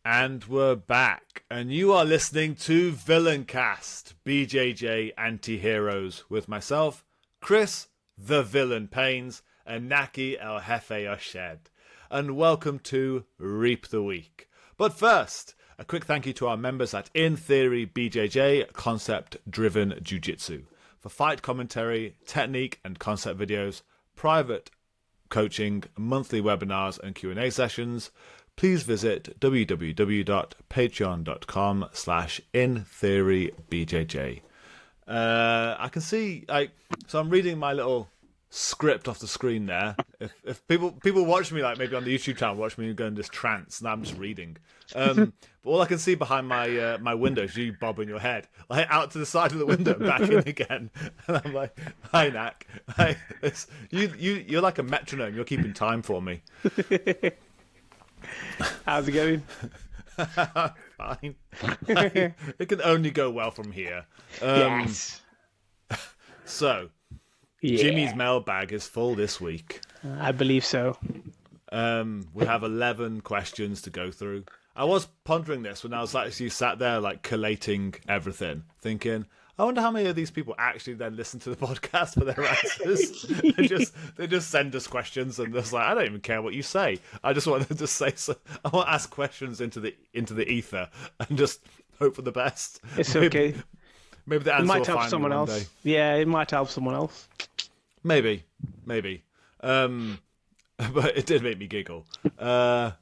And we're back, and you are listening to Villaincast, BJJ Anti-Heroes, with myself, Chris, the Villain Pains, and Naqi El Jefe Oshed. And welcome to Reap the Week. But first, a quick thank you to our members at In Theory BJJ Concept Driven Jiu-Jitsu for fight commentary, technique and concept videos, private coaching, monthly webinars and Q&A sessions. Please visit www.patreon.com/intheorybjj. I can see, so I'm reading my little script off the screen there. If people watch me, like maybe on the YouTube channel, watch me go in this trance, and I'm just reading. But all I can see behind my my window is you bobbing your head, like out to the side of the window, and back in again. And I'm like, "Hi, Nak. Hi, you're like a metronome. You're keeping time for me." How's it going? Fine. It can only go well from here. Yes. So, Yeah. Jimmy's mailbag is full this week. I believe so. We have 11 questions to go through. I was pondering this when I was actually sat there, like, collating everything, thinking, I wonder how many of these people actually then listen to the podcast for their answers. they just send us questions and just like, I don't even care what you say. I just want to just say so. I want to ask questions into the ether and just hope for the best. It's okay. Maybe the answer It might will help find someone me one else. day. Yeah, it might help someone else. Maybe. But it did make me giggle. Because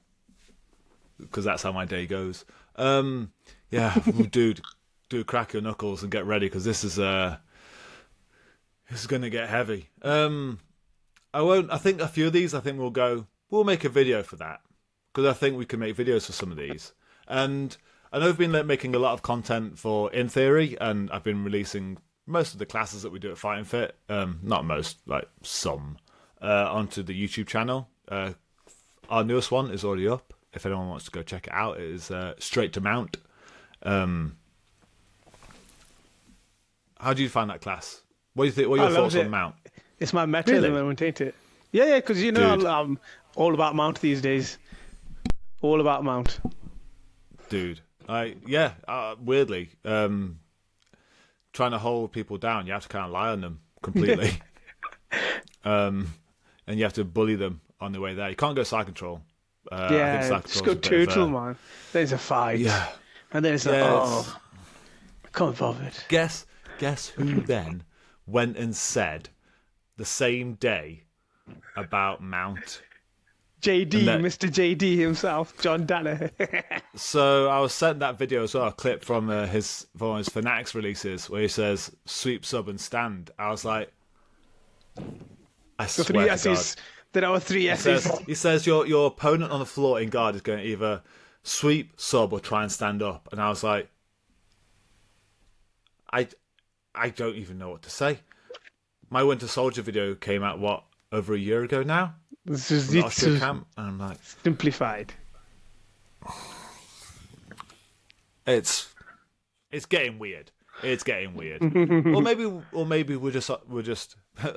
that's how my day goes. Yeah, dude, crack your knuckles and get ready because this is going to get heavy. I think a few of these, we'll make a video for that because I think we can make videos for some of these. And I know I've been making a lot of content for In Theory, and I've been releasing most of the classes that we do at Fight and Fit, not most, like some, onto the YouTube channel. Our newest one is already up. If anyone wants to go check it out, it is Straight to Mount. How do you find that class? What do you think? What are your thoughts on Mount? It's my meta at the moment, ain't it? Yeah, because you know I'm all about Mount these days. All about Mount. Dude, weirdly, trying to hold people down, you have to kind of lie on them completely. And you have to bully them on the way there. You can't go side control. Just go turtle, man. There's a fight. Yeah. And there's I can't be bothered. Guess who then went and said the same day about Mount? Mr. JD himself, John Danner. So I was sent that video as well, a clip from his Fanatics releases where he says sweep, sub and stand. I was like, I swear three to S's. God. There are three S's. He says your opponent on the floor in guard is going to either sweep, sub or try and stand up. And I was like, I don't even know what to say. My Winter Soldier video came out, over a year ago now? This is camp, and I'm like, simplified. It's getting weird. It's getting weird. or maybe we're just.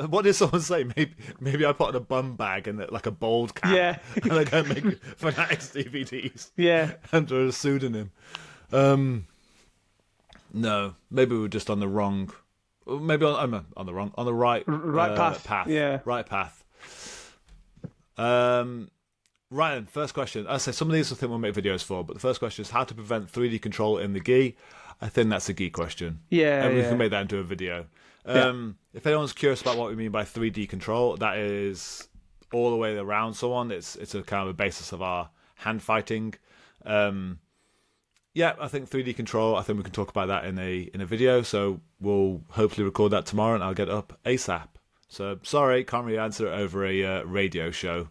What did someone say? Maybe I put on a bum bag and like a bald cap. Yeah. And I go make Fanatics DVDs. Yeah. Under a pseudonym. No, maybe we're just on the wrong. Maybe on the right path. Yeah, right path. Right then, first question. I say some of these I think we'll make videos for, but the first question is how to prevent 3D control in the gi. I think that's a gi question. Yeah, and we can make that into a video. If anyone's curious about what we mean by 3D control, that is all the way around someone. It's a kind of a basis of our hand fighting. Yeah, I think 3D control, I think we can talk about that in a video, so we'll hopefully record that tomorrow and I'll get it up ASAP. So, sorry, can't really answer it over a radio show.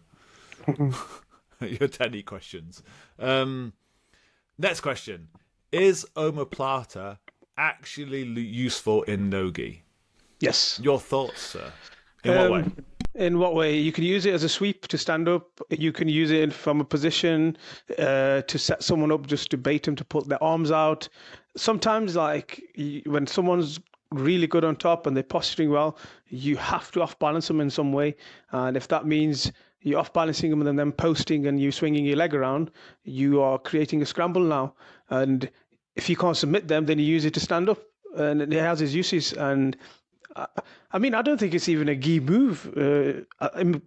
Your technique questions. Next question. Is omoplata actually useful in no-gi? Yes. Your thoughts, sir? In what way? In what way? You can use it as a sweep to stand up. You can use it from a position to set someone up, just to bait them to put their arms out. Sometimes, like when someone's really good on top and they're posturing well, you have to off balance them in some way. And if that means you're off balancing them and then posting and you swinging your leg around, you are creating a scramble now. And if you can't submit them, then you use it to stand up, and it has its uses. And I mean, I don't think it's even a gi move.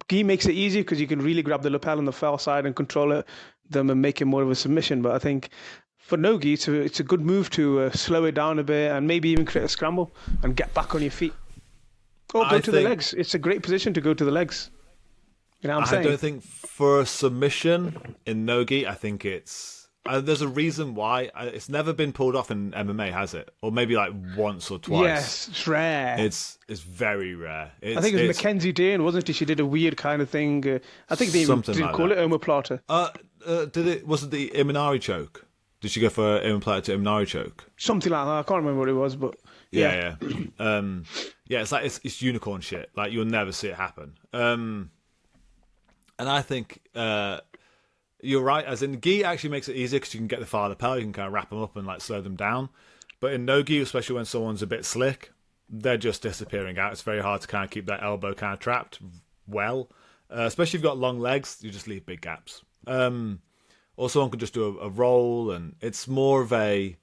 Gi makes it easy because you can really grab the lapel on the far side and control them and make it more of a submission. But I think for no gi, it's a good move to slow it down a bit and maybe even create a scramble and get back on your feet. Or go to the legs. It's a great position to go to the legs. You know what I'm saying? I don't think for a submission in no-gi, I think it's... there's a reason why. It's never been pulled off in MMA, has it? Or maybe like once or twice. Yes, it's rare. It's very rare. I think it was Mackenzie Dane, wasn't it? She did a weird kind of thing. I think they even didn't call it omoplata. Was it the Imanari choke? Did she go for omoplata to Imanari choke? Something like that. I can't remember what it was, but... Yeah. It's like it's unicorn shit. Like you'll never see it happen. And I think you're right. As in, gi actually makes it easier because you can get the far lapel, you can kind of wrap them up and like slow them down. But in no gi, especially when someone's a bit slick, they're just disappearing out. It's very hard to kind of keep that elbow kind of trapped well. Especially if you've got long legs, you just leave big gaps. Or someone could just do a roll, and it's more of a,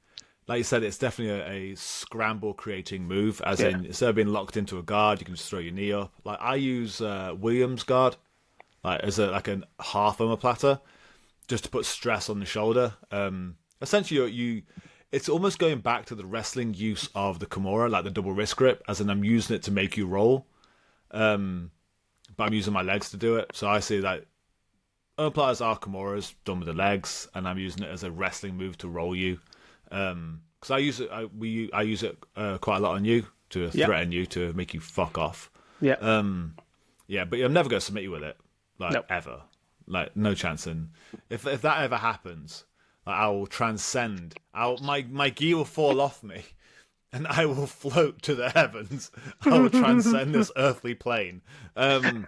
like you said, it's definitely a scramble creating move. As in, instead of being locked into a guard, you can just throw your knee up. Like I use Williams guard, like as a half omoplata, just to put stress on the shoulder. Essentially, it's almost going back to the wrestling use of the Kimura, like the double wrist grip, as in I'm using it to make you roll. But I'm using my legs to do it. So I see that omoplatas are Kimuras done with the legs, and I'm using it as a wrestling move to roll you. Because I use it, I use it quite a lot on you to threaten you, to make you fuck off. Yeah. But I'm never going to submit you with it, ever. Like no chance. And if that ever happens, like, I will transcend. My gi will fall off me, and I will float to the heavens. I will transcend this earthly plane. That'll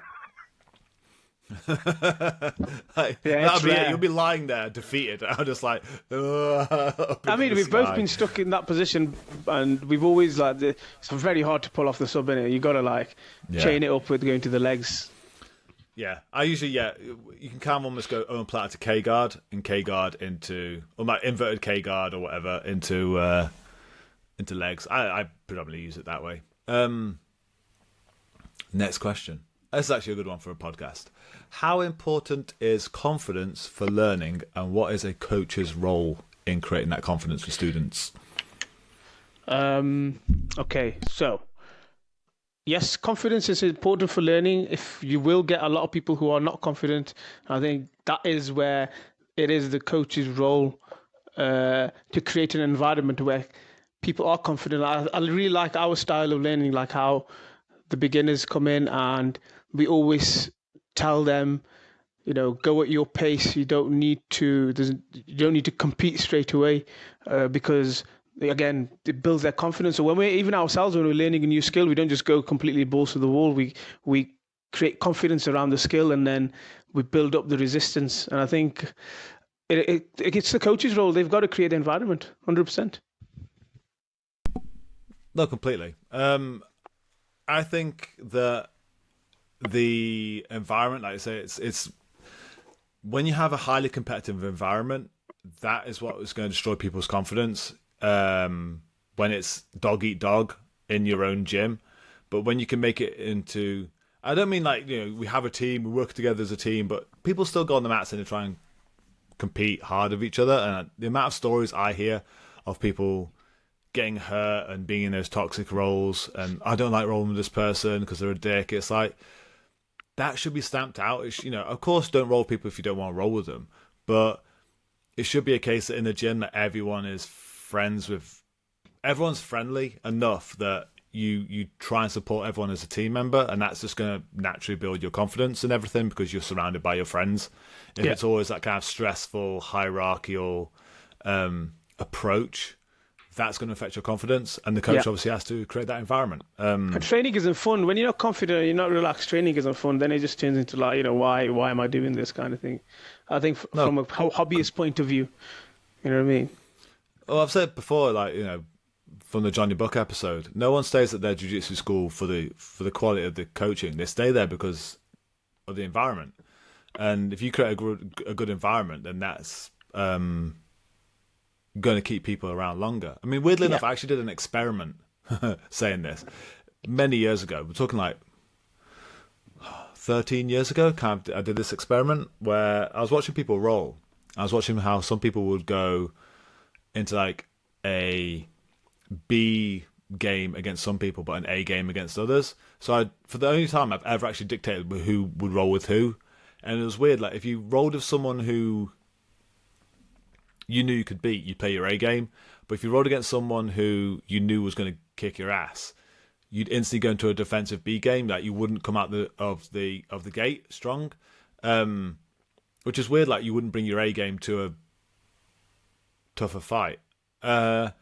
be it. You'll be lying there defeated. I'm just like, I mean, we've both been stuck in that position, and we've always it's very hard to pull off the sub, innit? You gotta chain it up with going to the legs. Yeah, I usually you can kind of almost go omoplata to K guard and K guard into, or my inverted K guard or whatever into legs. I predominantly use it that way. Next question. This is actually a good one for a podcast. How important is confidence for learning, and what is a coach's role in creating that confidence for students? Okay, so yes, confidence is important for learning. If you will get a lot of people who are not confident, I think that is where it is the coach's role to create an environment where people are confident. I really like our style of learning, like how the beginners come in and we always tell them, go at your pace. You don't need to compete straight away because, again, it builds their confidence. So when we're learning a new skill, we don't just go completely balls to the wall. We create confidence around the skill, and then we build up the resistance. And I think it's the coach's role. They've got to create the environment, 100%. No, completely. I think that the environment, like I say, it's when you have a highly competitive environment, that is what is going to destroy people's confidence. When it's dog eat dog in your own gym, but when you can make it into, I don't mean we have a team, we work together as a team, but people still go on the mats and they try and compete hard with each other. And the amount of stories I hear of people getting hurt and being in those toxic roles, and I don't like rolling with this person because they're a dick. It's like, that should be stamped out. Of course, don't roll with people if you don't want to roll with them, but it should be a case that in the gym that everyone's friendly enough that you try and support everyone as a team member, and that's just going to naturally build your confidence and everything because you're surrounded by your friends. If it's always that kind of stressful, hierarchical approach, that's going to affect your confidence, and the coach obviously has to create that environment. And training isn't fun. When you're not confident, you're not relaxed, training isn't fun, then it just turns into why am I doing this kind of thing. I think from a hobbyist point of view, you know what I mean? Well, I've said before, from the Johnny Buck episode, no one stays at their jiu-jitsu school for the quality of the coaching. They stay there because of the environment. And if you create a good environment, then that's going to keep people around longer. I mean, weirdly enough, I actually did an experiment saying this many years ago. We're talking like 13 years ago. I did this experiment where I was watching people roll. I was watching how some people would go into like a B game against some people, but an A game against others. So for the only time I've ever actually dictated who would roll with who. And it was weird. Like if you rolled with someone who you knew you could beat, you'd play your A game. But if you rolled against someone who you knew was going to kick your ass, you'd instantly go into a defensive B game. Like you wouldn't come out of the gate strong, which is weird. Like you wouldn't bring your A game to a tougher fight. And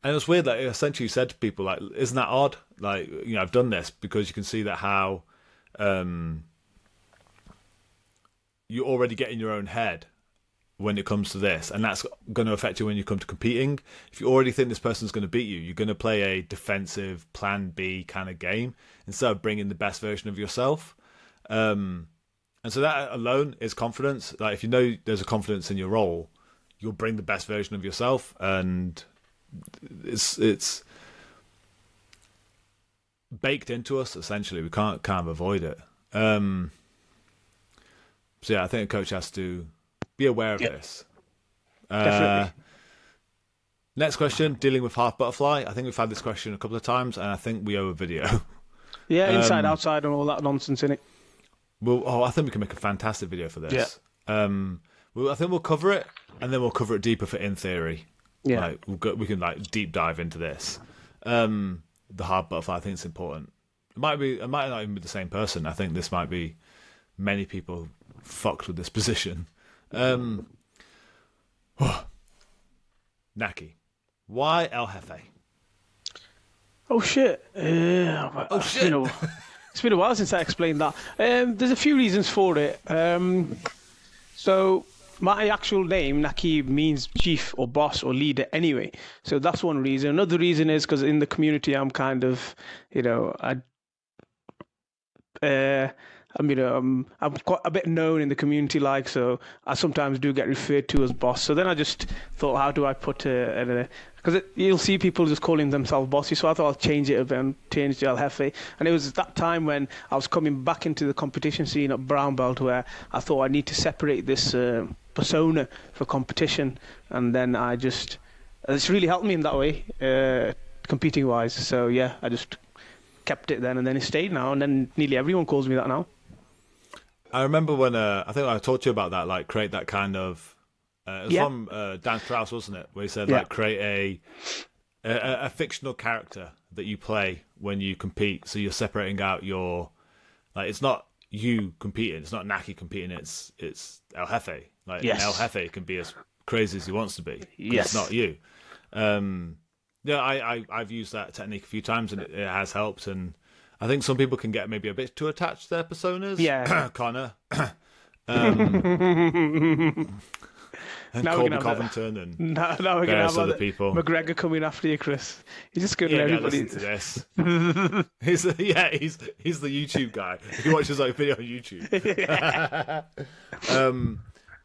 it was weird. Like it essentially said to people, like, "Isn't that odd? Like, you know, I've done this because you can see that how you already get in your own head when it comes to this, and that's going to affect you when you come to competing. If you already think this person's going to beat you, you're going to play a defensive plan B kind of game instead of bringing the best version of yourself. And so that alone is confidence. Like if you know there's a confidence in your role, you'll bring the best version of yourself, and it's baked into us essentially. We can't kind of avoid it. So yeah, I think a coach has to be aware of this. Definitely. Next question, dealing with half butterfly. I think we've had this question a couple of times, and I think we owe a video. Yeah, inside, outside, and all that nonsense in it. Well, I think we can make a fantastic video for this. Yeah. I think we'll cover it, and then we'll cover it deeper for in theory. Yeah, like, we can like deep dive into this. The hard butterfly, I think it's important. It might not even be the same person. I think this might be many people fucked with this position. Naqi, why El Jefe? Oh shit! Oh shit! It's been a while since I explained that. There's a few reasons for it. So my actual name, Naqi, means chief or boss or leader anyway. So that's one reason. Another reason is because in the community, I'm kind of, I'm quite a bit known in the community, like, so I sometimes do get referred to as boss. So then I just thought, how do I put because you'll see people just calling themselves bossy, so I thought I'll change it a bit and change to El Jefe. And it was that time when I was coming back into the competition scene at Brown Belt where I thought I need to separate this persona for competition, and then it's really helped me in that way, competing wise. So yeah, I just kept it then, and then it stayed now, and then nearly everyone calls me that now. I remember when I think I talked to you about that, like create that kind of. It was from Dan Strauss, wasn't it? Where he said like create a fictional character that you play when you compete. So you're separating out your, like, it's not you competing, it's not Naqi competing, it's El Jefe. Like El Jefe can be as crazy as he wants to be. Yes, it's not you. Yeah, I've used that technique a few times, and it has helped. And I think some people can get maybe a bit too attached to their personas. Yeah, Connor, and Colby Covington, and now we're various gonna have other people. McGregor coming after you, Chris. He's just going to everybody. Listen to this. he's the YouTube guy. He watches like video on YouTube.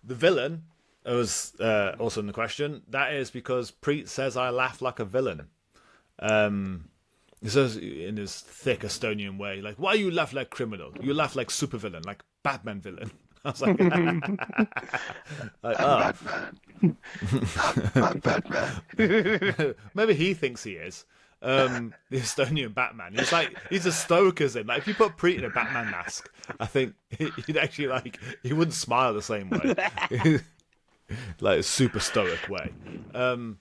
The villain. It was also in the question. That is because Preet says I laugh like a villain. He says in his thick Estonian way, like, why you laugh like criminal? You laugh like supervillain, like Batman villain. I was like, Batman. Maybe he thinks he is. The Estonian Batman. He's as stoic as him. Like if you put Preet in a Batman mask, I think he'd actually he wouldn't smile the same way. Like a super stoic way.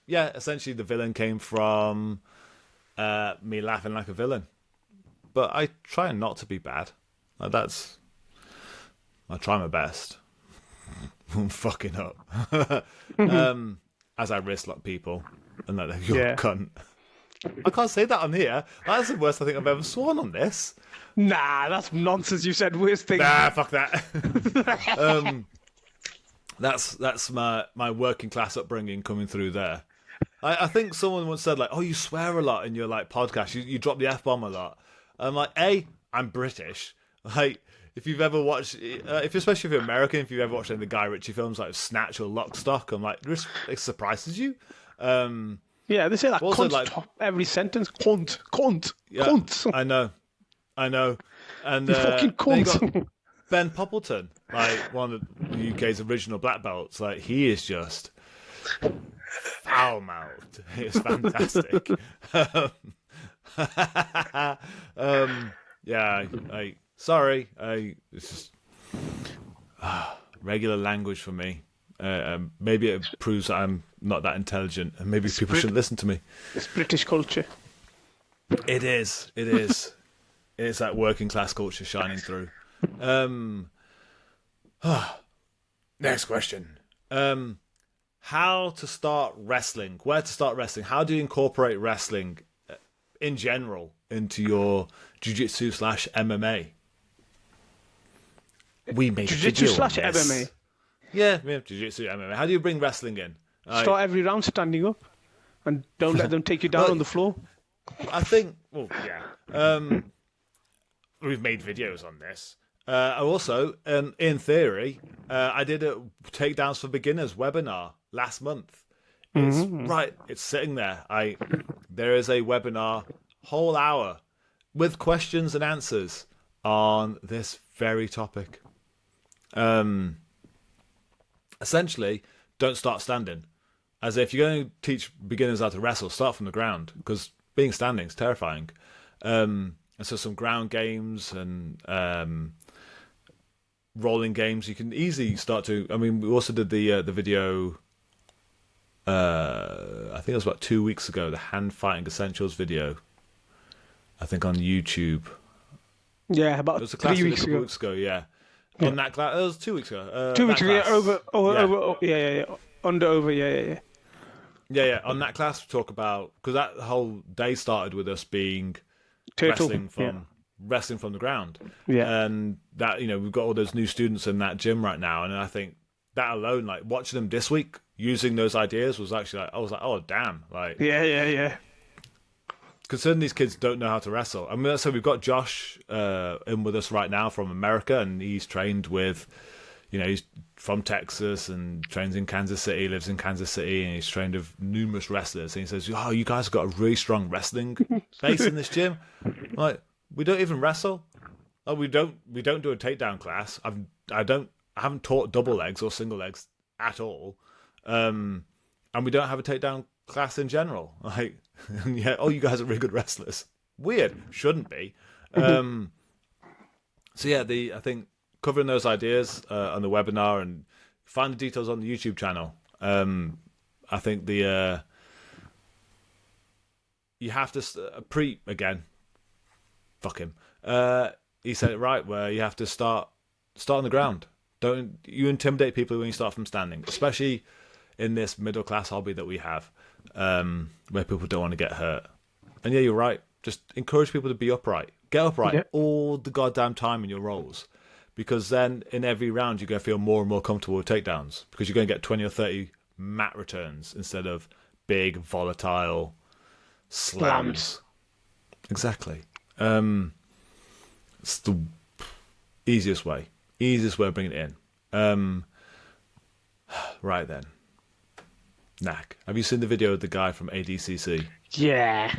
Essentially the villain came from me laughing like a villain. But I try not to be bad. I try my best. I'm fucking up. As I wrist lock people and like you're a cunt. I can't say that on here. That's the worst I think I've ever sworn on this. Nah, that's nonsense. You said worst thing. Nah, fuck that. That's my working class upbringing coming through there. I think someone once said like, "Oh, you swear a lot in your like podcast. You drop the F-bomb a lot." I'm like, I'm British. Like if you've ever watched, especially if you're American, if you've ever watched any of the Guy Ritchie films like Snatch or Lock, Stock, I'm like, it surprises you. Yeah, they say that Also, cunt like- top every sentence. Cunt, cunt, Yeah, cunt. I know. And You fucking then you cunt. got Ben Poppleton, like one of the UK's original black belts. Like, he is just foul mouthed. It's fantastic. Yeah, sorry, it's just regular language for me. Maybe it proves that I'm not that intelligent, and maybe people shouldn't listen to me. It's British culture. It is. It's that working class culture shining through. Next question. How to start wrestling? Where to start wrestling? How do you incorporate wrestling in general into your jiu-jitsu / MMA? We made Jiu-jitsu / video on this. MMA. Yeah, jiu-jitsu MMA. How do you bring wrestling in? Start every round standing up, and don't let them take you down on the floor. I think. Well, yeah. We've made videos on this. Also, in theory, I did a Takedowns for Beginners webinar last month. It's sitting there. There is a webinar, whole hour, with questions and answers on this very topic. Essentially, don't start standing. As if you're going to teach beginners how to wrestle, start from the ground, because being standing is terrifying. And so some ground games and rolling games, you can easily start to. I mean, we also did the video. I think it was about 2 weeks ago. The hand fighting essentials video. I think on YouTube. Yeah, about It was a class 3 a weeks couple ago. weeks ago. Yeah. On that class, it was 2 weeks ago. 2 weeks that ago, yeah, class. over, yeah. Under, over, yeah. Yeah. On that class, we talk about, because that whole day started with us being Turtle. wrestling from the ground. Yeah. And that, we've got all those new students in that gym right now, and I think that alone, like watching them this week using those ideas was actually I was like, oh damn, like Yeah. considering these kids don't know how to wrestle. I mean, so we've got Josh in with us right now from America, and he's trained with, he's from Texas and trains in Kansas City, lives in Kansas City, and he's trained with numerous wrestlers. And he says, "Oh, you guys have got a really strong wrestling base in this gym." I'm like, we don't even wrestle. Like, we don't do a takedown class. I haven't taught double legs or single legs at all, and we don't have a takedown class in general. Like, yeah, you guys are really good wrestlers. Weird, shouldn't be. So yeah, I think covering those ideas on the webinar, and find the details on the YouTube channel. I think you have to again. Fuck him. He said it right, where you have to start on the ground. Don't you intimidate people when you start from standing, especially in this middle class hobby that we have, where people don't want to get hurt. And yeah, you're right. Just encourage people to be upright. Get upright all the goddamn time in your rolls, because then in every round you're going to feel more and more comfortable with takedowns, because you're going to get 20 or 30 mat returns instead of big volatile slams. Exactly. It's the easiest way of bringing it in. Right then, Naq, have you seen the video of the guy from ADCC? Yeah.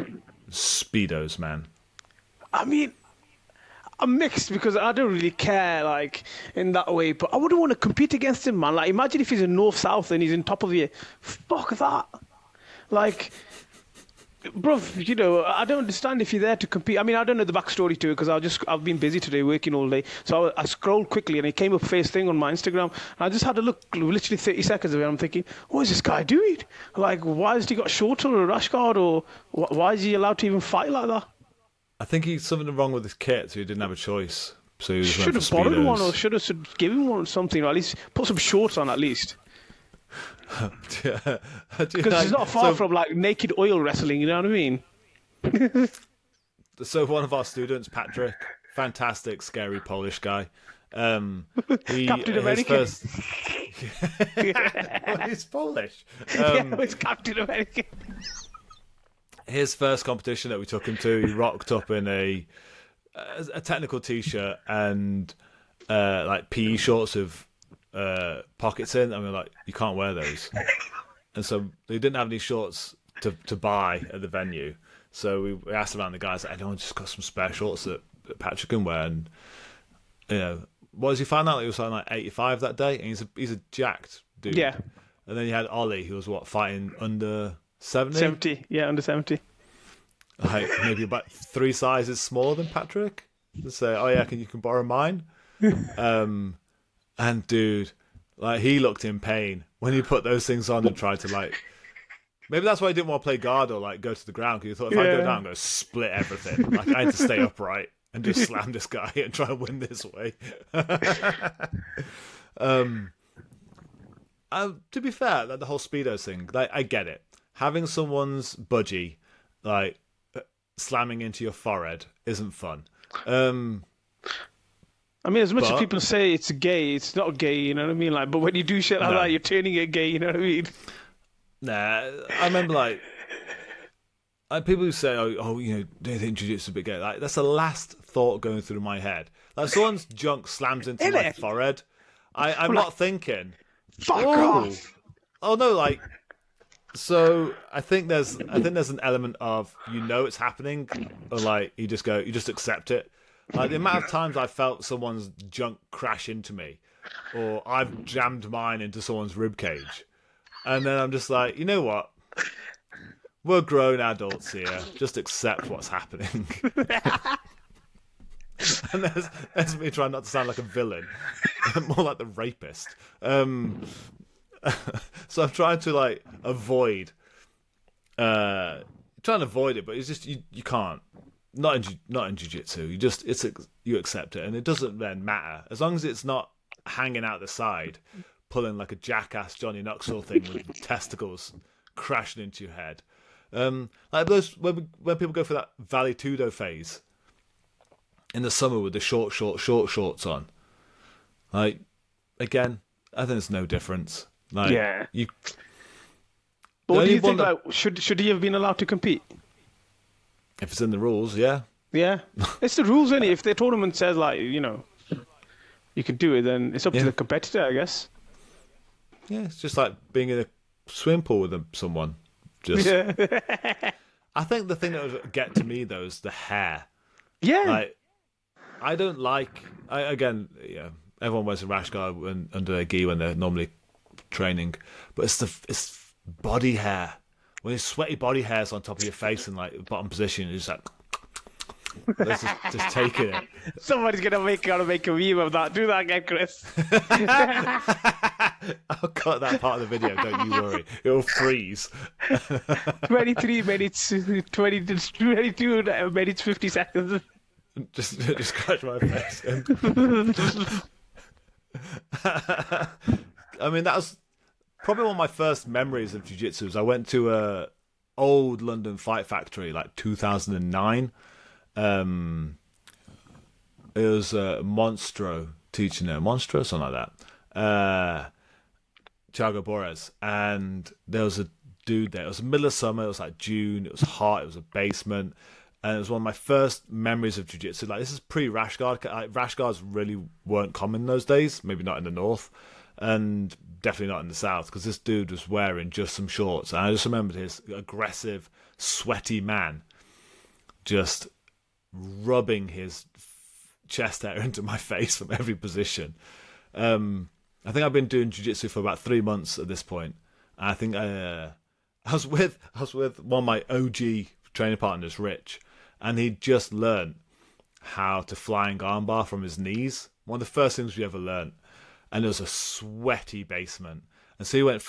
Speedos, man. I mean, I'm mixed because I don't really care, like, in that way, but I wouldn't want to compete against him, man. Like, imagine if he's in North-South and he's in top of you. Fuck that. Like, bruv, I don't understand if you're there to compete. I mean, I don't know the backstory to it because I've been busy today working all day. So I scrolled quickly and it came up first thing on my Instagram. And I just had a look, literally 30 seconds of it. And I'm thinking, what is this guy doing? Like, why has he got shorter or a rash guard, or why is he allowed to even fight like that? I think he's something wrong with his kit, so he didn't have a choice. So he should have borrowed one, or should have given one or something, or at least put some shorts on at least. Because it's not far from like naked oil wrestling, you know what I mean? So one of our students, Patrick, fantastic, scary Polish guy. Captain America. He's Polish. It's Captain America. His first competition that we took him to, he rocked up in a technical t-shirt and like PE shorts with pockets in. I mean, like, you can't wear those. And so they didn't have any shorts to buy at the venue. So we asked around the guys, like, anyone just got some spare shorts that Patrick can wear? And, what was he found out? He was like 85 that day, and he's a jacked dude. Yeah. And then you had Ollie, who was fighting under 70? 70, yeah, under 70. Like maybe about 3 sizes smaller than Patrick. To say, oh yeah, you can borrow mine? And dude, like, he looked in pain when he put those things on and tried to, like, maybe that's why he didn't want to play guard or like go to the ground, because he thought, if I go down, I'm going to split everything. Like, I had to stay upright and just slam this guy and try and win this way. To be fair, like, the whole Speedos thing, like, I get it. Having someone's budgie, like, slamming into your forehead isn't fun. I mean, as much as people say it's gay, it's not gay, you know what I mean? Like, but when you do shit like that, you're turning it gay, you know what I mean? Nah, I remember, like people who say, oh, you know, do you think jiu-jitsu is a bit gay? Like, that's the last thought going through my head. Like, someone's junk slams into my forehead. I'm not thinking, fuck off. Oh no, like, so I think there's an element of, it's happening, or like you just accept it. Like, the amount of times I felt someone's junk crash into me, or I've jammed mine into someone's rib cage, and then I'm just like, you know what? We're grown adults here. Just accept what's happening. And there's me trying not to sound like a villain, more like the rapist. So I'm trying to, like, avoid it, but it's just you can't. Not in jiu-jitsu. You accept it, and it doesn't then matter as long as it's not hanging out the side, pulling like a jackass Johnny Knoxville thing with testicles crashing into your head. Like those when people go for that Vale Tudo phase in the summer with the short shorts on. Like, again, I think there's no difference. Like, yeah. But what do you think? Like, should he have been allowed to compete? If it's in the rules, yeah. Yeah. It's the rules, isn't it? If the tournament says, like, you know, you can do it, then it's up to the competitor, I guess. Yeah, it's just like being in a swimming pool with someone. Just. Yeah. I think the thing that would get to me, though, is the hair. Yeah. Like, I don't like... everyone wears a rash guard under their gi when they're normally training, but it's body hair. When your sweaty body hair's on top of your face in, like, bottom position, you're just like... just taking it. Somebody's gotta make a meme of that. Do that again, Chris. I'll cut that part of the video, don't you worry. It'll freeze. 23 minutes, 22 minutes, 50 seconds. Just scratch my face. I mean, that was probably one of my first memories of jiu-jitsu. I went to a old London Fight Factory, like 2009. It was Monstro teaching there, something like that. Thiago Borges, and there was a dude there. It was the middle of summer. It was like June. It was hot. It was a basement, and it was one of my first memories of jiu-jitsu. Like, this is pre-rash guard. Like, rash guards really weren't common in those days. Maybe not in the north, and definitely not in the south. Because this dude was wearing just some shorts, and I just remembered his aggressive, sweaty man, just rubbing his chest hair into my face from every position. I think I've been doing jiu-jitsu for about 3 months at this point. And I think I was with one of my OG training partners, Rich, and he'd just learned how to flying armbar from his knees. One of the first things we ever learned. And it was a sweaty basement. And so he went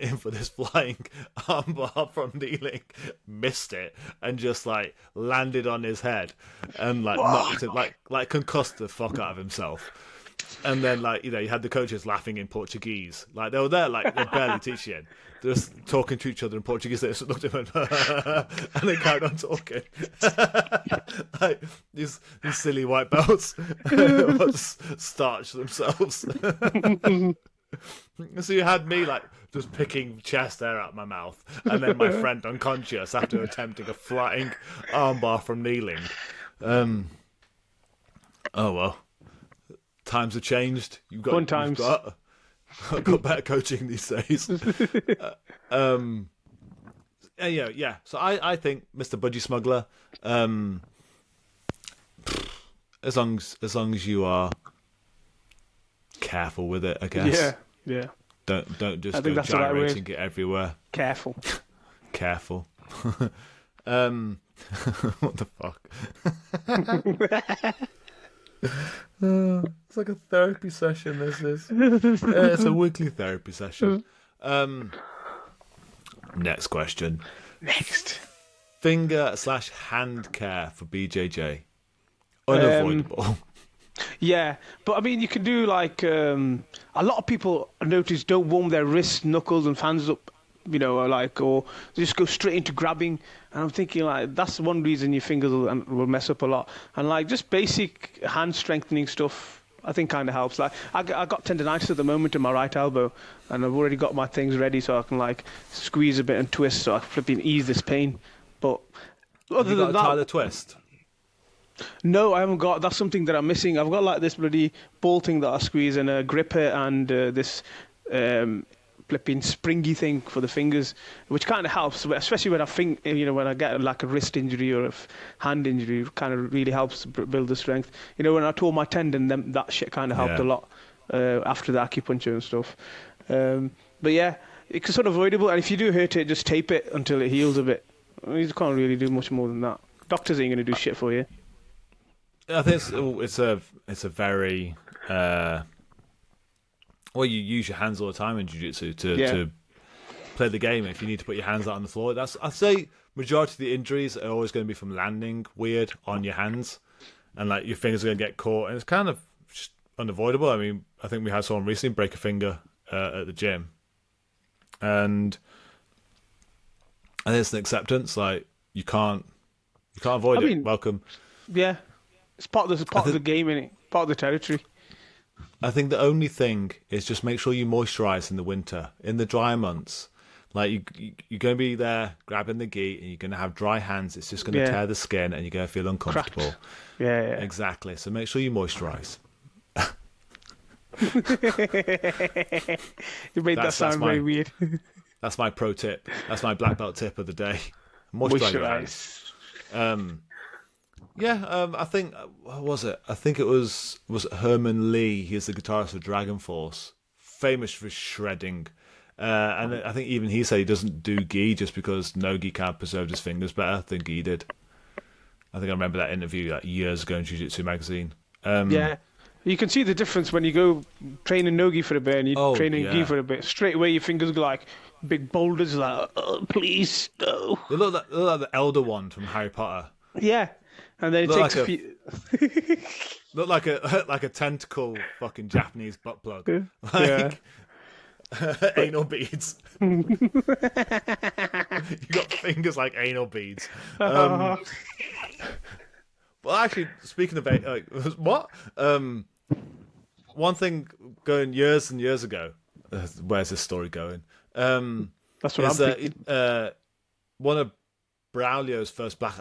in for this flying armbar from kneeling, missed it, and just, like, landed on his head and, like, knocked him, like concussed the fuck out of himself. And then, like, you had the coaches laughing in Portuguese. Like, they were there, like, they're barely teaching. They're just talking to each other in Portuguese. They just looked at him and they carried on talking. Like, these silly white belts just starch themselves. So you had me, like, just picking chest hair out of my mouth, and then my friend unconscious after attempting a flying armbar from kneeling. Oh well, times have changed. You've Fun times. got better coaching these days. Yeah. So I think Mr. Budgie Smuggler, as long as you are careful with it, I guess. Yeah. Don't just I think go that's the right gyrating word. it everywhere. Careful. Careful. What the fuck? It's like a therapy session. This is. It's a weekly therapy session. Next question. Next. Finger/hand care for BJJ. Unavoidable. Yeah, but I mean, you can do like a lot of people I notice don't warm their wrists, knuckles, and hands up, or they just go straight into grabbing. And I'm thinking like that's one reason your fingers will mess up a lot. And like just basic hand strengthening stuff, I think kind of helps. Like I got tendonitis at the moment in my right elbow, and I've already got my things ready so I can like squeeze a bit and twist so I can flipping ease this pain. But other than that, Tyler twist. no, I haven't got. That's something that I'm missing. I've got like this bloody ball thing that I squeeze and a gripper and this flipping springy thing for the fingers, which kind of helps, especially when when I get like a wrist injury or a hand injury. It kind of really helps build the strength. When I tore my tendon, that shit kind of helped a lot after the acupuncture and stuff. But yeah, it's unavoidable. And if you do hurt it, just tape it until it heals a bit. You can't really do much more than that. Doctors ain't going to do shit for you. I think it's a very you use your hands all the time in jiu-jitsu to play the game. If you need to put your hands out on the floor, I'd say majority of the injuries are always going to be from landing weird on your hands, and like your fingers are going to get caught, and it's kind of just unavoidable. I mean, I think we had someone recently break a finger at the gym, and it's an acceptance. Like you can't avoid it. Welcome. Yeah. It's part of the game, innit? Part of the territory. I think the only thing is just make sure you moisturise in the winter. In the dry months, like you're going to be there grabbing the gi and you're going to have dry hands. It's just going to tear the skin and you're going to feel uncomfortable. Cracked. Yeah. Exactly. So make sure you moisturise. You made that sound very weird. That's my pro tip. That's my black belt tip of the day. Moisturise. I think what was it? I think it was Herman Lee. He's the guitarist of Dragon Force, famous for shredding. And I think even he said he doesn't do gi just because no gi kind of preserved his fingers better than gi did. I think I remember that interview like years ago in Jiu-Jitsu magazine. You can see the difference when you go training no-gi for a bit and you training gi for a bit. Straight away your fingers go like big boulders, like, oh, please, no. They look like the Elder Wand from Harry Potter. Yeah. And then it takes a few... Look like a tentacle fucking Japanese butt plug. Like anal beads. You got fingers like anal beads. Well, actually, speaking of what? One thing going years and years ago. Where's this story going? That's what I'm thinking. One of Braulio's first black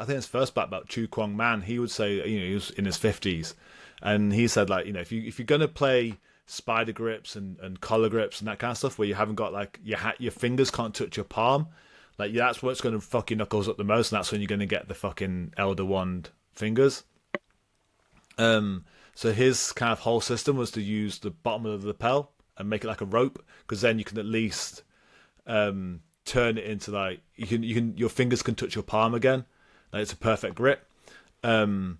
belt, Chu Kwong Man, he would say, he was in his 50s, and he said, like, if you're gonna play spider grips and collar grips and that kind of stuff, where you haven't got like your fingers can't touch your palm, like that's what's gonna fuck your knuckles up the most, and that's when you're gonna get the fucking Elder Wand fingers. So his kind of whole system was to use the bottom of the lapel and make it like a rope, because then you can at least turn it into like your fingers can touch your palm again. Like it's a perfect grip. And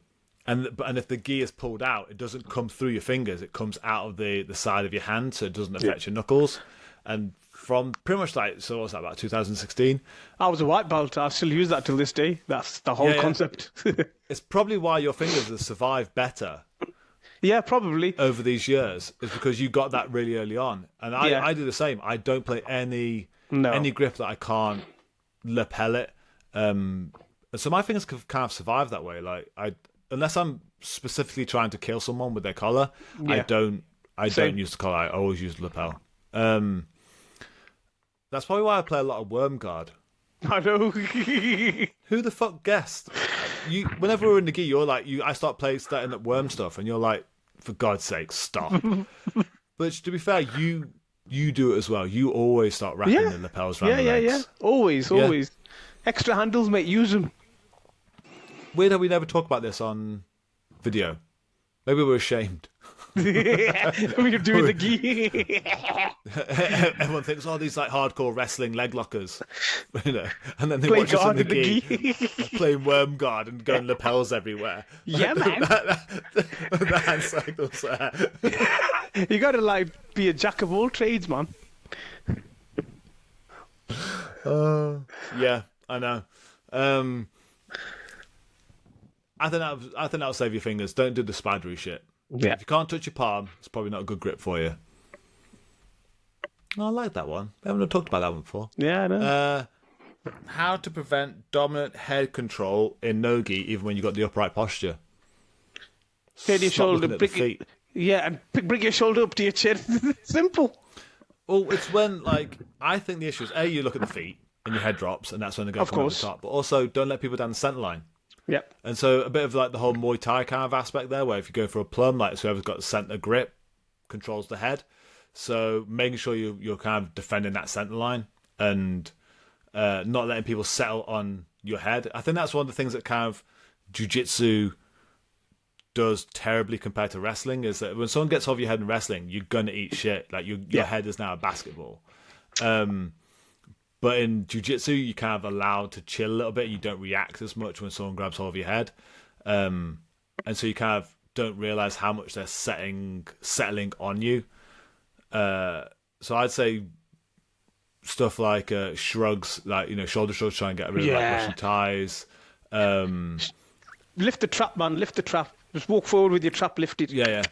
if the gi is pulled out, it doesn't come through your fingers. It comes out of the side of your hand, so it doesn't affect your knuckles. And from pretty much like, so what was that, about 2016? I was a white belt. I still use that till this day. That's the whole concept. It's probably why your fingers have survived better. Yeah, probably. Over these years, is because you got that really early on. And I do the same. I don't play any grip that I can't lapel it. So my fingers kind of survive that way. Like unless I'm specifically trying to kill someone with their collar, I don't use the collar. I always use the lapel. That's probably why I play a lot of Worm Guard. I know. Who the fuck guessed? Whenever we're in the gi, you're like, I start starting up worm stuff, and you're like, for God's sake, stop. But to be fair, you do it as well. You always start wrapping the lapels around the legs. Yeah. Always. Extra handles, mate. Use them. Weird how we never talk about this on video. Maybe we're ashamed. We're doing the gi. Everyone thinks, oh, these like hardcore wrestling leg lockers, you know, and then they Play watch us in guard the in the gi, playing worm guard and going lapels everywhere. Yeah, man. The hand cycles there. You gotta like be a jack of all trades, man. Yeah, I know. I think that'll save your fingers. Don't do the spidery shit. Yeah. If you can't touch your palm, it's probably not a good grip for you. Oh, I like that one. I haven't talked about that one before. Yeah, I know. How to prevent dominant head control in no-gi even when you've got the upright posture. Turn your Stop shoulder, looking at the feet. and bring your shoulder up to your chin. Simple. Well, it's when, like, I think the issue is, A, you look at the feet and your head drops, and that's when they go Of from over the course. top. But also, don't let people down the centre line. Yep. And so a bit of like the whole Muay Thai kind of aspect there, where if you go for a plum, like so whoever's got the centre grip controls the head. So making sure you're kind of defending that centre line and not letting people settle on your head. I think that's one of the things that kind of jiu-jitsu does terribly compared to wrestling, is that when someone gets off your head in wrestling, you're gonna eat shit. Like your head is now a basketball. But in jiu-jitsu, you're kind of allowed to chill a little bit. You don't react as much when someone grabs hold of your head. And so you kind of don't realise how much they're settling on you. So I'd say stuff like shrugs, like, you know, shoulder shrugs, try and get rid of like Russian ties. Lift the trap, man. Lift the trap. Just walk forward with your trap lifted. Yeah.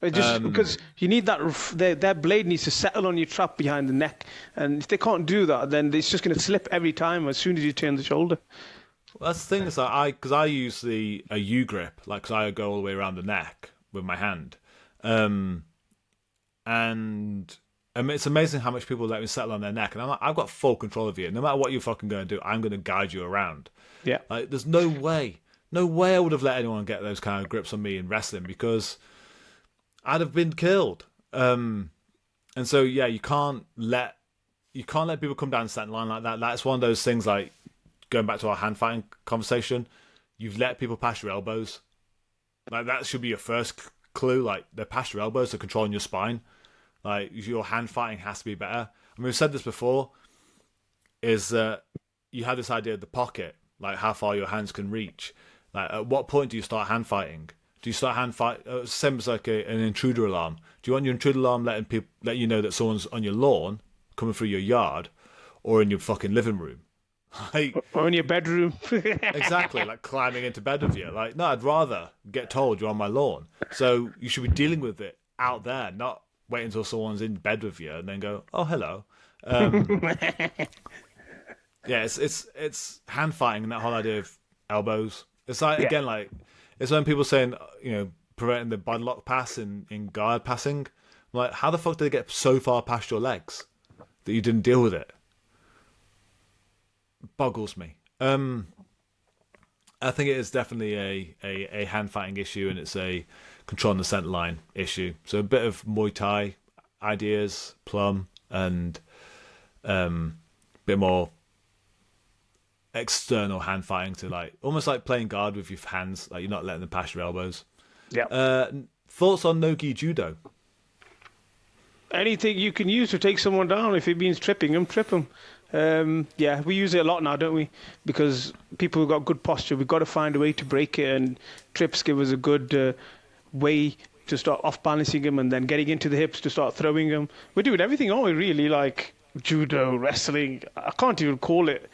Just because you need that, their blade needs to settle on your trap behind the neck, and if they can't do that, then it's just going to slip every time as soon as you turn the shoulder. Well, that's the thing, is that because I use a U grip, like, because I go all the way around the neck with my hand, and it's amazing how much people let me settle on their neck, and I'm like, I've got full control of you. No matter what you're fucking going to do, I'm going to guide you around. Yeah, like there's no way I would have let anyone get those kind of grips on me in wrestling, because I'd have been killed. And so yeah, you can't let people come down the centre line like that. That's one of those things, like going back to our hand fighting conversation. You've let people pass your elbows. Like that should be your first clue. Like they're past your elbows, they're controlling your spine. Like your hand fighting has to be better. I mean, we've said this before. Is that you have this idea of the pocket, like how far your hands can reach. Like at what point do you start hand fighting? Do you start hand fight? Same as like an intruder alarm. Do you want your intruder alarm letting people let you know that someone's on your lawn, coming through your yard, or in your fucking living room? Like, or in your bedroom. Exactly, like climbing into bed with you. Like, no, I'd rather get told you're on my lawn. So you should be dealing with it out there, not wait until someone's in bed with you and then go, oh, hello. Yeah, it's hand fighting and that whole idea of elbows. It's like, again, like, it's when people saying, you know, preventing the budlock pass in guard passing. I'm like, how the fuck did they get so far past your legs that you didn't deal with it? Boggles me. I think it is definitely a hand fighting issue, and it's a controlling the centre line issue. So a bit of Muay Thai ideas, plum, and bit more external hand fighting to, like, almost like playing guard with your hands, like you're not letting them pass your elbows. Yeah. Thoughts on no-gi judo? Anything you can use to take someone down. If it means tripping them, trip them. Yeah, we use it a lot now, don't we? Because people who've got good posture, we've got to find a way to break it, and trips give us a good way to start off-balancing them and then getting into the hips to start throwing them. We're doing everything, aren't we, really? Like judo, wrestling. I can't even call it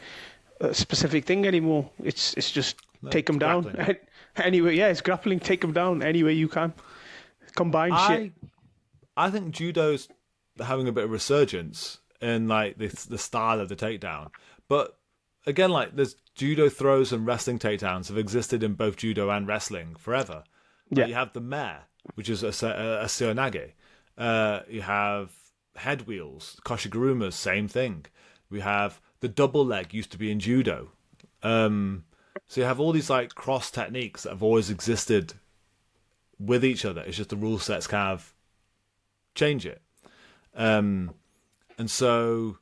a specific thing anymore. It's just take them down. Anyway, yeah, it's grappling. Take them down any way you can. Combine shit. I think judo's having a bit of resurgence in, like, the style of the takedown. But again, like, there's judo throws and wrestling takedowns have existed in both judo and wrestling forever. Like, you have the mare, which is a seonage. You have head wheels, koshigurumas, same thing. We have the double leg, used to be in judo. So you have all these, like, cross techniques that have always existed with each other. It's just the rule sets kind of change it. And so,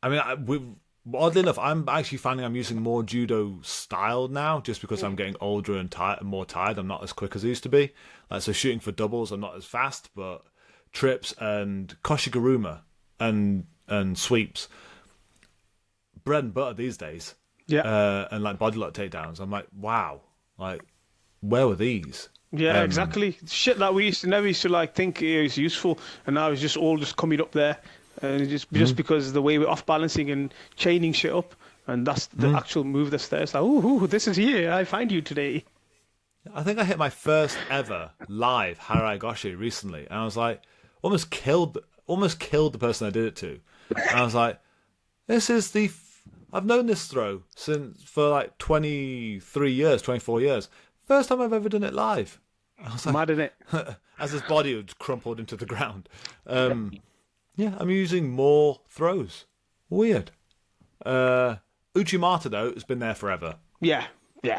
I mean, oddly enough, I'm actually finding I'm using more judo style now, just because I'm getting older and more tired. I'm not as quick as I used to be. So shooting for doubles, I'm not as fast, but trips and koshiguruma and sweeps, bread and butter these days. Yeah. And like body lock takedowns. I'm like, wow, like where were these? Yeah, exactly. Shit that we never used to like think is useful, and now it's just all just coming up there, and it's just because the way we're off balancing and chaining shit up, and that's the actual move that's there. It's like, ooh, this is here. I find you today. I think I hit my first ever live Harai Goshi recently, and I was like, almost killed the person I did it to. And I was like, this is I've known this throw for like 23 years, 24 years. First time I've ever done it live. I was like, mad, isn't it? as his body had crumpled into the ground. Yeah, I'm using more throws. Weird. Uchimata, though, has been there forever. Yeah.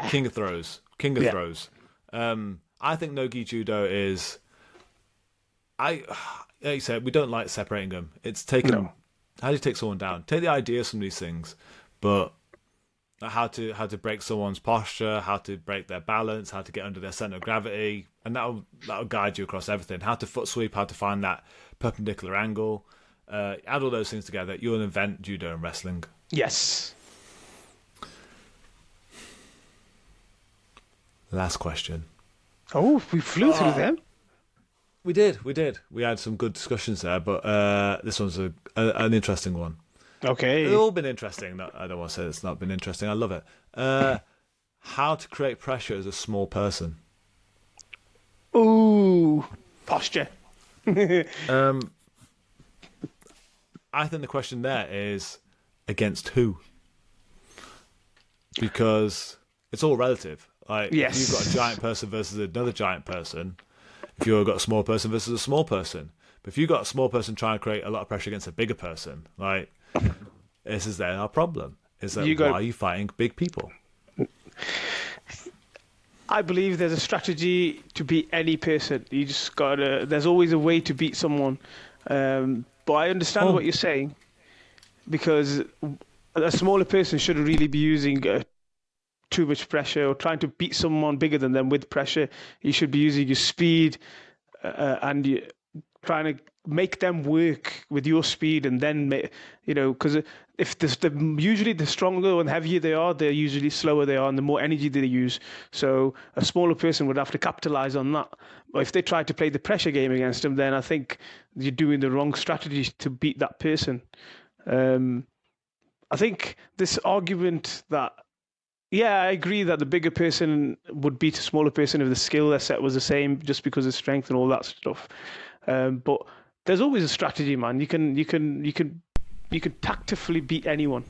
King of throws. Throws. I think no-gi judo is... like you said, we don't like separating them. It's taken... No. How do you take someone down? Take the ideas from these things, but how to break someone's posture, how to break their balance, how to get under their center of gravity, and that'll guide you across everything. How to foot sweep, how to find that perpendicular angle. Add all those things together, you'll invent judo and wrestling. Yes. Last question. Oh, we flew through them. We did. We had some good discussions there, but this one's an interesting one. Okay. They've all been interesting. I don't want to say it's not been interesting. I love it. How to create pressure as a small person. Ooh, posture. I think the question there is against who? Because it's all relative. Like, yes. If you've got a giant person versus another giant person, if you've got a small person versus a small person. But if you've got a small person trying to create a lot of pressure against a bigger person, like, this is our problem. Is that why are you fighting big people? I believe there's a strategy to beat any person. You just there's always a way to beat someone. But I understand what you're saying, because a smaller person shouldn't really be using too much pressure or trying to beat someone bigger than them with pressure. You should be using your speed and trying to make them work with your speed, and then because if usually the stronger and heavier they are, they're usually slower they are, and the more energy they use. So a smaller person would have to capitalize on that. But if they try to play the pressure game against them, then I think you're doing the wrong strategy to beat that person. I think this argument that, yeah, I agree that the bigger person would beat a smaller person if the skill set was the same, just because of strength and all that stuff. But there's always a strategy, man. You can tactically beat anyone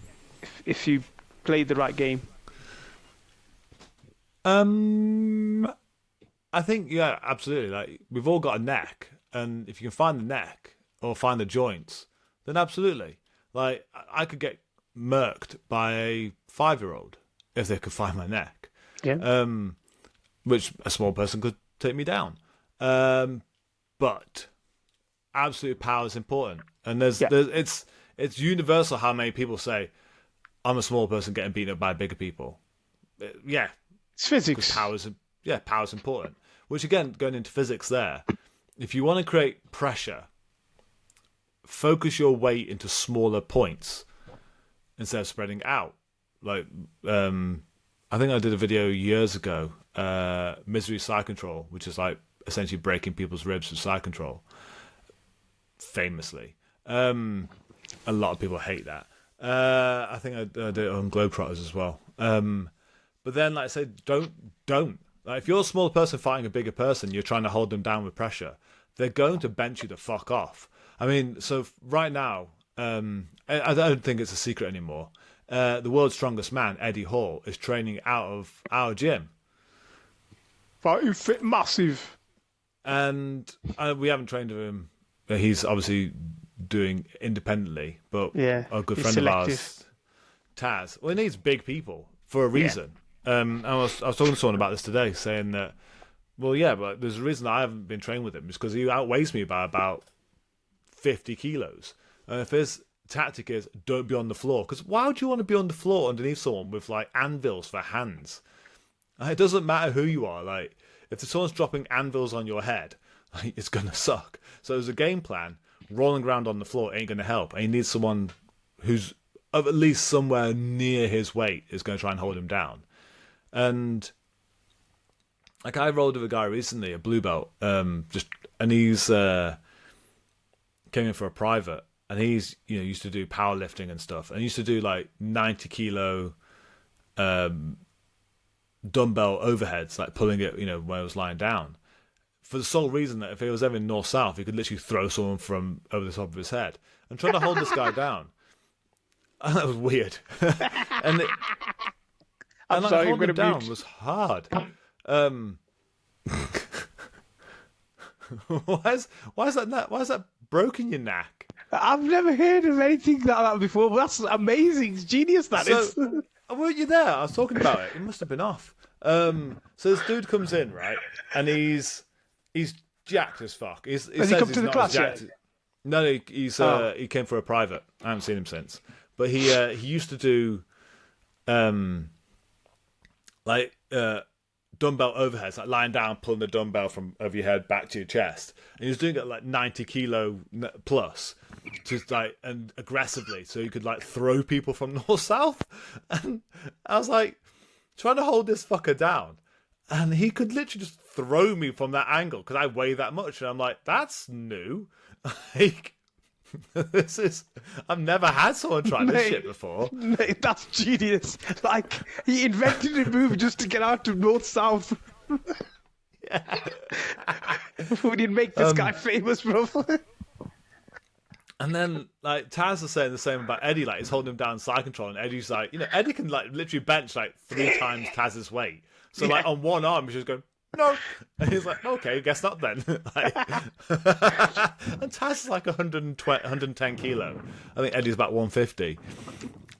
if you play the right game. I think, yeah, absolutely. Like, we've all got a neck, and if you can find the neck or find the joints, then absolutely. Like, I could get murked by a 5-year-old if they could find my neck. Yeah. Which a small person could take me down. But absolute power is important, and it's universal how many people say, "I'm a small person getting beaten up by bigger people." Yeah, it's physics. Power's important. Which, again, going into physics, there, if you want to create pressure, focus your weight into smaller points instead of spreading out. Like, I think I did a video years ago, Misery Side Control, which is like essentially breaking people's ribs with side control. Famously. A lot of people hate that. I think I did it on Globetrotters as well. But then, like I said, don't. Like, if you're a small person fighting a bigger person, you're trying to hold them down with pressure, they're going to bench you the fuck off. I mean, so right now, I don't think it's a secret anymore. The world's strongest man, Eddie Hall, is training out of our gym. Fighting fit massive. And we haven't trained with him. He's obviously doing independently, but yeah, a good friend of ours, Taz, well, he needs big people for a reason. I was talking to someone about this today, saying that, well, yeah, but there's a reason I haven't been training with him, is because he outweighs me by about 50 kilos. And if his tactic is don't be on the floor, because why would you want to be on the floor underneath someone with like anvils for hands? It doesn't matter who you are. Like, if someone's dropping anvils on your head, like, it's gonna suck. So as a game plan, rolling around on the floor ain't gonna help. And he needs someone who's of at least somewhere near his weight is going to try and hold him down. And like, I rolled with a guy recently, a blue belt, and he's came in for a private, and he's used to do powerlifting and stuff, and he used to do like 90 kilo dumbbell overheads, like pulling it, when I was lying down, for the sole reason that if he was ever in north south, he could literally throw someone from over the top of his head. And trying to hold this guy down, and that was weird. and holding him down was hard. Why is that broken your neck? I've never heard of anything like that before. But that's amazing. It's genius. That is. Weren't you there? I was talking about it. It must have been off. So this dude comes in, right, and he's jacked as fuck. Has he come to the class yet? No, he came for a private. I haven't seen him since. But he used to do dumbbell overheads, like lying down, pulling the dumbbell from over your head back to your chest, and he was doing it like 90 kilo plus, just like, and aggressively, so you could like throw people from north south. And I was like trying to hold this fucker down, and he could literally just throw me from that angle because I weigh that much, and I'm like, that's new. Like, I've never had someone try this shit before. Mate, that's genius. Like, he invented a move just to get out of north south. Yeah. We didn't make this guy famous, bro. And then, like, Taz is saying the same about Eddie. Like, he's holding him down side control, and Eddie's like, Eddie can like literally bench like 3 times Taz's weight. So like on one arm, he's just going, no, and he's like, okay, guess not then. Like, and Taz is like 110 kilo. I think Eddie's about 150.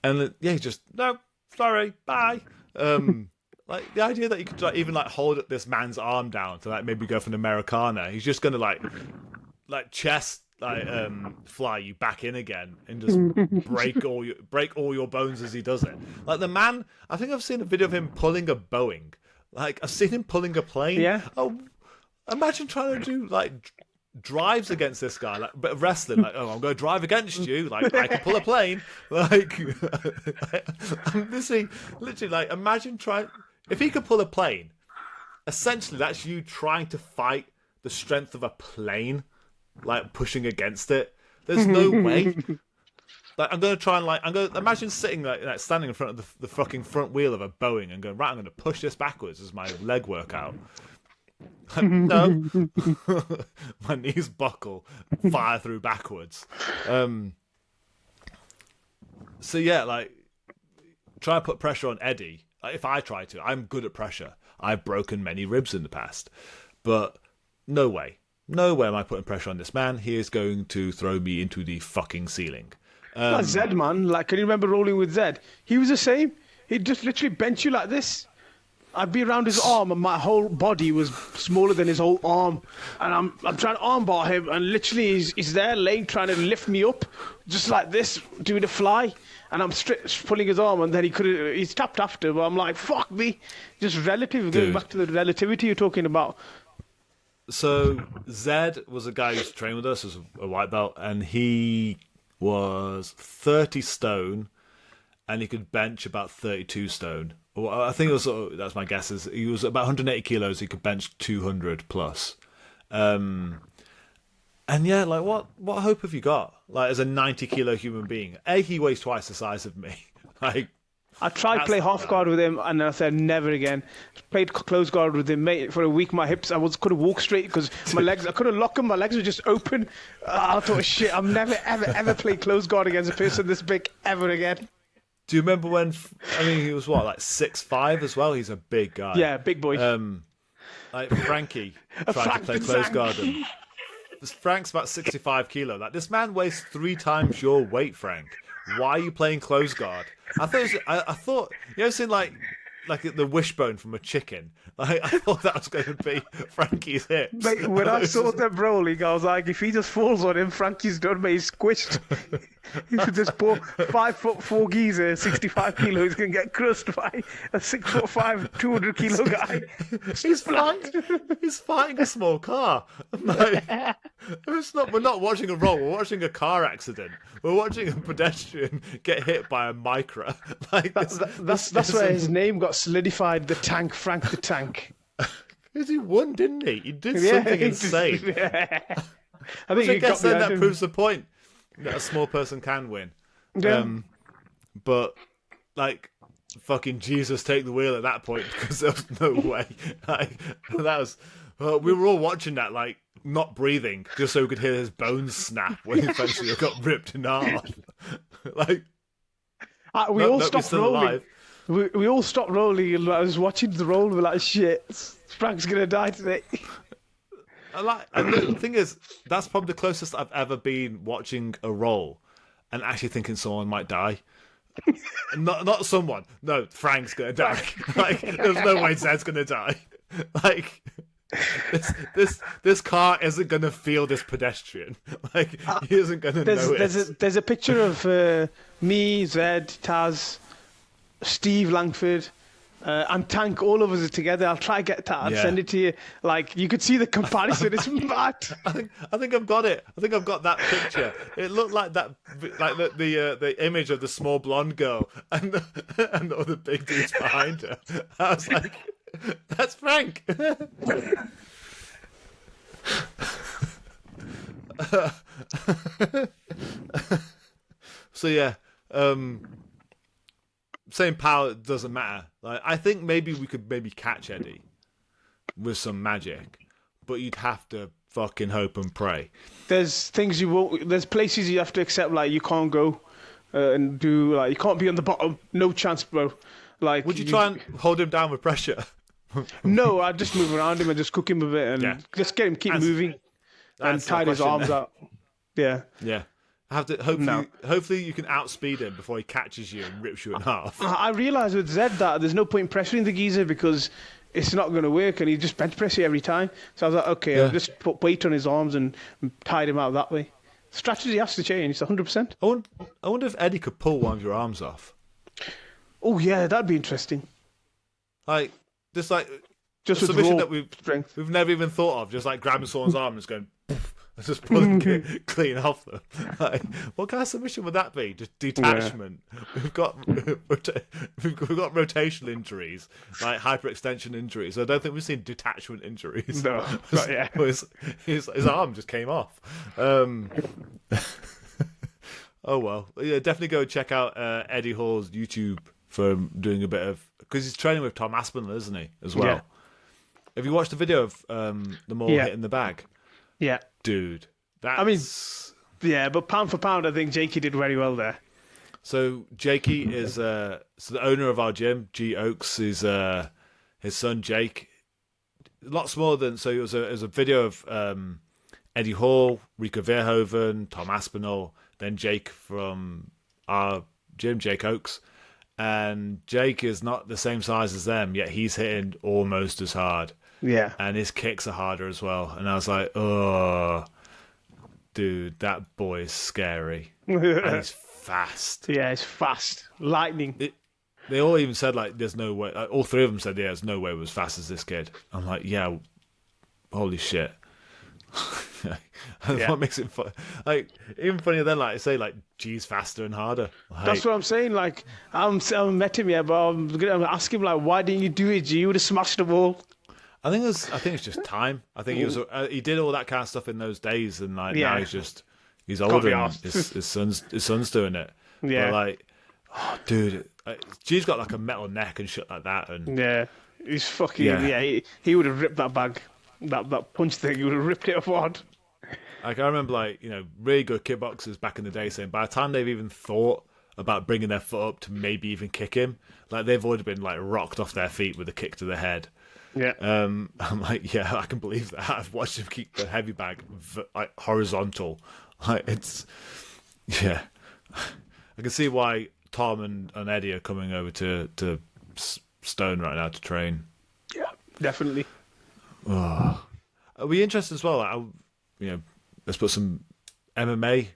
And yeah, he's just, no, sorry, bye. Like, the idea that you could like, even like hold this man's arm down to like maybe go for an Americana, he's just gonna like chest fly you back in again and just break all your bones as he does it. Like, the man, I think I've seen a video of him pulling a Boeing. Like, I've seen him pulling a plane. Yeah. Oh, imagine trying to do like drives against this guy, like, but wrestling. Like, oh, I'm going to drive against you. Like, I can pull a plane. Like, I'm literally like, imagine trying. If he could pull a plane, essentially that's you trying to fight the strength of a plane, like pushing against it. There's no way. Like, I'm going to try and I'm going to imagine sitting like standing in front of the fucking front wheel of a Boeing and going, right, I'm going to push this backwards as my leg workout. No. My knees buckle, fire through backwards. So yeah, like, try and put pressure on Eddie. Like, if I try to, I'm good at pressure. I've broken many ribs in the past. But no way am I putting pressure on this man. He is going to throw me into the fucking ceiling. That's Zed, man. Like, can you remember rolling with Zed? He was the same. He'd just literally bench you like this. I'd be around his arm, and my whole body was smaller than his whole arm. And I'm trying to armbar him, and literally he's there laying, trying to lift me up, just like this, doing a fly. And I'm pulling his arm, and then he's tapped after. But I'm like, fuck me. Just relative, going back to the relativity you're talking about. So Zed was a guy who used to train with us, was a white belt, and he was 30 stone, and he could bench about 32 stone. Well, I think it was, that's my guess, is he was about 180 kilos, he could bench 200 plus. And yeah, like, what hope have you got? Like, as a 90 kilo human being, he weighs twice the size of me. Like, I tried to play half guard with him, and I said never again. Played close guard with him, mate. For a week, my hips, couldn't walk straight because my legs, I couldn't lock them. My legs were just open. I thought, shit, I'm never, ever play close guard against a person this big ever again. Do you remember when? I mean, he was what, like 6'5" as well. He's a big guy. Yeah, big boy. Like Frankie tried to play close guard him. Frank's about 65 kilo. Like, this man weighs 3 times your weight, Frank. Why are you playing close guard? I thought you ever seen like like the wishbone from a chicken. Like I thought that was going to be Frankie's hips. Mate, when I saw them rolling, I was like, if he just falls on him, Frankie's done, mate. He's squished. This poor 5'4" geezer, 65 kilos, can get crushed by a 6'5", 200 kilo guy. He's fighting a small car. Like, we're not watching a roll. We're watching a car accident. We're watching a pedestrian get hit by a Micra. Like that's where his name got solidified. The Tank, Frank the Tank. Because he won, didn't he? He did something insane. I think I guess then that proves the point that a small person can win. Yeah. But like, fucking Jesus, take the wheel at that point, because there was no way. Like, that was. We were all watching that, like, not breathing, just so we could hear his bones snap when he eventually got ripped in half. Like, we all stopped still rolling. alive. We all stopped rolling, and I was watching the roll. We're like, shit, Frank's gonna die today. And the thing is, that's probably the closest I've ever been watching a roll and actually thinking someone might die. Not someone. No, Frank's gonna die. Like, there's no way Zed's gonna die. Like, this car isn't gonna feel this pedestrian. Like, he isn't gonna notice. There's a picture of me, Zed, Taz, Steve Langford, and Tank. All of us are together. I'll try to get that. Yeah. Send it to you. Like, you could see the comparison. It's mad. I think I've got it. I think I've got that picture. It looked like that, like the image of the small blonde girl and all the big dudes behind her. I was like, that's Frank. So yeah, saying power doesn't matter. Like, I think maybe we could catch Eddie with some magic, but you'd have to fucking hope and pray. There's things you won't. There's places you have to accept. Like, you can't go and do. Like, you can't be on the bottom. No chance, bro. Like, would you try and hold him down with pressure? No, I'd just move around him and just cook him a bit and just get him keep moving and tie his arms out. Yeah. Yeah. Have to hopefully you can outspeed him before he catches you and rips you in half. I realised with Zed that there's no point in pressuring the geezer because it's not going to work, and he just bench press you every time. So I was like, okay, I'll just put weight on his arms and tied him out that way. Strategy has to change. It's 100%. I wonder if Eddie could pull one of your arms off. Oh yeah, that'd be interesting. Like, just a with submission raw that strength. we've never even thought of. Just like grabbing someone's arm and just going. And just pulling it clean off them. Like, what kind of submission would that be? Just detachment. Yeah. We've got rotational injuries, like hyperextension injuries. I don't think we've seen detachment injuries. No, not yet. His arm just came off. Oh well, yeah. Definitely go check out Eddie Hall's YouTube for doing a bit of, because he's training with Tom Aspinall, isn't he? As well. Yeah. Have you watched the video of them all hitting the bag? Yeah. Dude, that's... I mean, yeah, but pound for pound, I think Jakey did very well there. So Jakey is the owner of our gym. G Oaks is his son Jake. A lot smaller than, so it was a video of Eddie Hall, Rico Verhoeven, Tom Aspinall, then Jake from our gym, Jake Oaks. And Jake is not the same size as them, yet he's hitting almost as hard. Yeah. And his kicks are harder as well. And I was like, oh, dude, that boy is scary. And he's fast. Yeah, he's fast. Lightning. They all even said, like, there's no way. Like, all three of them said, yeah, there's no way it was as fast as this kid. I'm like, yeah, holy shit. What makes it fun? Like, even funnier than, like, say, like, G's faster and harder. Like, that's what I'm saying. Like, I haven't met him yet, but I'm going to ask him, like, why didn't you do it, G? You would have smashed the ball. I think it's just time. I think he did all that kind of stuff in those days, and like now he's older and his son's doing it. Yeah, but like, oh, dude, G's got like a metal neck and shit like that, and yeah, he's fucking he would have ripped that bag, that punch thing. He would have ripped it apart. Like, I remember, like, you know, really good kickboxers back in the day saying by the time they've even thought about bringing their foot up to maybe even kick him, like, they've already been like rocked off their feet with a kick to the head. Yeah. I'm like, yeah, I can believe that. I've watched him keep the heavy bag like horizontal. Like, it's, yeah. I can see why Tom and Eddie are coming over to stone right now to train. Yeah, definitely. Oh. Are we interested as well? Let's put some MMA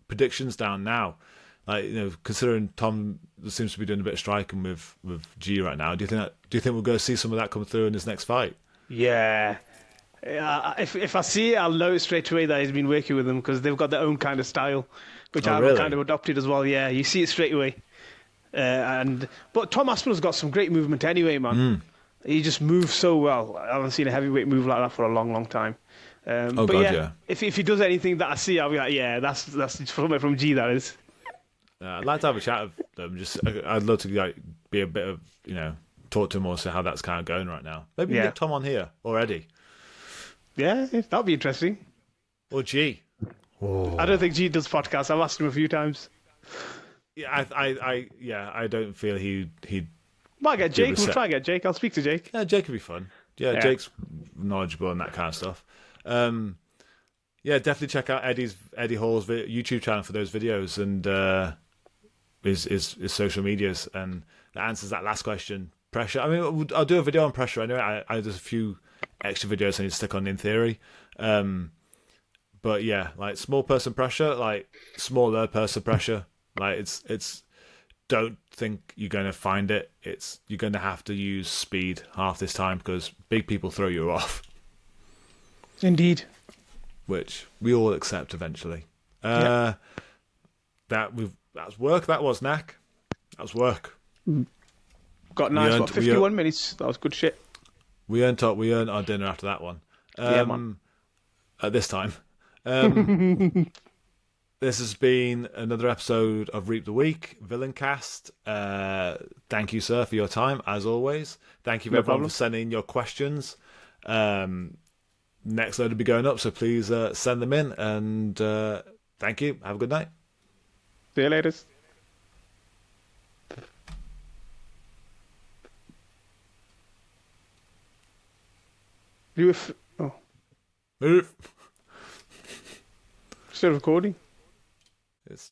predictions down now. Considering Tom seems to be doing a bit of striking with G right now, do you think we'll go see some of that come through in his next fight? Yeah. If I see it, I'll know straight away that he's been working with them because they've got their own kind of style, which I've really? kind of adopted as well. Yeah, you see it straight away. But Tom Aspinall's got some great movement anyway, man. He just moves so well. I haven't seen a heavyweight move like that for a long, long time. Yeah. If he does anything that I see, I'll be like, yeah, that's from G, that is. I'd like to have a chat with them. I'd love to be a bit of talk to him or see how that's kind of going right now. Maybe get Tom on here or Eddie. Yeah, that'd be interesting. Or G. Oh. I don't think G does podcasts. I've asked him a few times. Yeah, I don't feel he'd. Might get Jake. We'll try and get Jake. I'll speak to Jake. Yeah, Jake could be fun. Yeah, Jake's knowledgeable and that kind of stuff. Definitely check out Eddie Hall's YouTube channel for those videos and his social medias, and that answers that last question. Pressure. I mean, I'll do a video on pressure anyway. There's a few extra videos I need to stick on in theory. But yeah, like small person pressure, like smaller person pressure. Like it's don't think you're going to find it. You're going to have to use speed half this time because big people throw you off. Indeed. Which we all accept eventually. That's work. That was Naq. That was work. Got nice. 51 minutes. That was good shit. We earned our dinner after that one. Man. At this time. This has been another episode of Reap the Week, Villaincast. Thank you, sir, for your time, as always. Thank you, everyone, for sending your questions. Next load will be going up, so please send them in. And thank you. Have a good night. See you later. Still recording?